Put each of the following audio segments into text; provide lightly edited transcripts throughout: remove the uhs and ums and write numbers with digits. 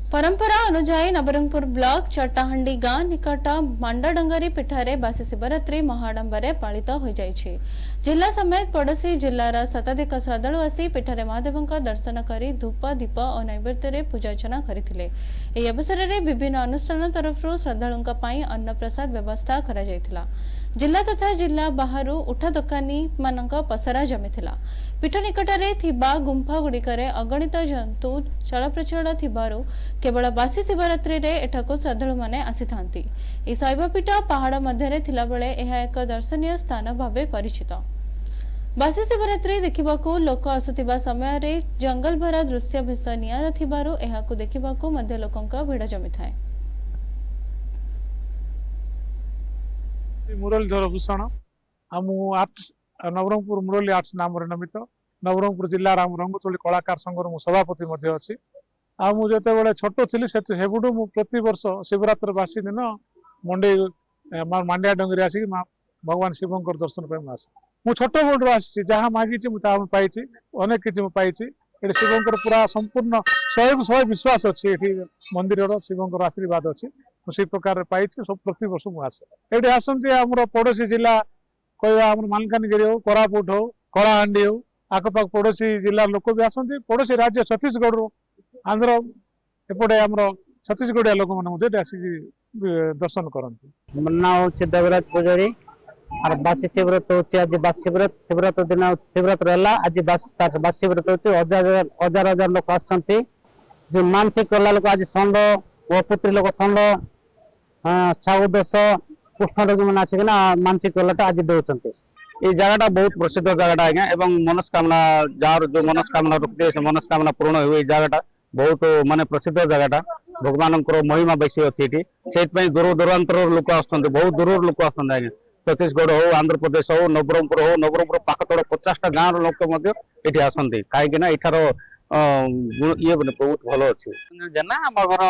परंपरा अनुजाई नवरंगपुर ब्लॉक चट्टाहांडी गाँ निकट मांडाडंगरी पीठरे बासी शिवरात्रि महाडंबरे पालित हो जाइछि। जिला समेत पड़ोसी जिलार शताधिक श्रद्धालु आसी पीठरे महादेव दर्शन कर धूप दीप और नैवेद्य पूजार्चना करथिले। एही अवसर में विभिन्न अनुष्ठान तरफ श्रद्धालुओं अन्न प्रसाद व्यवस्था करा जायतिला। जिला तथा जिला बाहर उठा दोकानी मानक पसरा जमीथिला। पीठ निकटरे थिबा गुंफा गुड़िकरे अगणित जंतु चलप्रचल थिबारु केवल बासी शिवरात्रि रे एठाकु श्रद्धालु माने आसीथांती। ई शैवपीठ पहाड़ मध्यरे थिला बेले एहा एक दर्शनीय स्थान भावे परिचित। बासी शिवरात्रि देखिबाकू लोक आसुथिबा समय रे जंगल भरा दृश्य बेस नियारा थिबारु एहाकू देखिबाकू मध्य लोकंक भिड़ जमिथाय। मुरलीधर भूषण नवरंगपुर मुरली आर्ट्स नाम नमित नवरंगपुर जिला रंगतोली कलाकार संघर मु सभापति अच्छी। आते छोट थी से प्रति वर्ष शिवरात्रि बासी दिन मंडे मांडिया डंगरी आसिक भगवान शिव दर्शन पर मुझे छोट बोर्ड आसी जहाँ मागी पाई अनेक किसी पाई ये शिव पूरा संपूर्ण 100 विश्वास अच्छी मंदिर शिव आशीर्वाद अच्छी से प्रकार पाई सब प्रति वर्ष मुझे ये आसती आम पड़ोसी जिला कह मालकानगिरी हो कोरापुट हो कलाहांडी हो आखपाख पड़ोसी जिला लोक भी आसती पड़ोसी राज्य छत्तीसगढ़ आंध्र एपटे आम छत्तीसगढ़िया लोक मैंने आसिक दर्शन करती। मो ना हूँ देवराज पूजारी और बासी शिवरात्रि होची आज बासी शिवरात्रि दिन शिवरात्रि है आज बासी शिवरात्रि होची हजार हजार लोक आसछंती जो मानसिक कला लोक आज षंड पुत्री लोक षंड छाऊ दश कुष्ठ रोगी मैंने आसिक मानसिक कलाटा आज दौरान ये जगह बहुत प्रसिद्ध जगह आज्ञा एवं मनस्कामना जार जो मनस्कामना रखते से मनस्कामना पूर्ण हुए जगह बहुत माने प्रसिद्ध जगह भगवान महिमा बेसी अच्छी से दूर दूरांतर लोक आसुँच बहुत दूर लोक आसुँच आज्ञा छत्तीसगढ़ हो आंध्र प्रदेश हो नवरंगपुर पाखतड़ 50टा गाँव लोक ये आसती कहीं इठार ये बहुत भल अच्छी जेना आम घर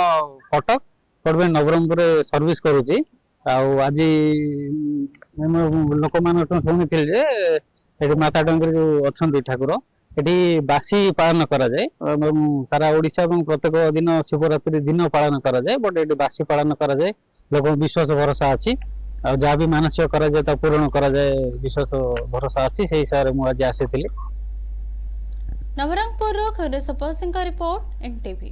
कटक बर्तमान नवरंगपुर सर्विस करुच्ची आज लोक मान शुणी माता डंगरी जो अच्छा ठाकुर ये बासी पालन कराए सारा ओडिशा और प्रत्येक दिन शिवरात्रि दिन पालन कराए बट ये बासी पालन कराए लोक विश्वास भरोसा अच्छी जहाँ भी मानसिक कराए पूरण कराए विश्वास भरोसा अच्छी से हिसाब से मुझे आसी। नवरंगपुर खैर सपा सिंह का रिपोर्ट एनटीवी।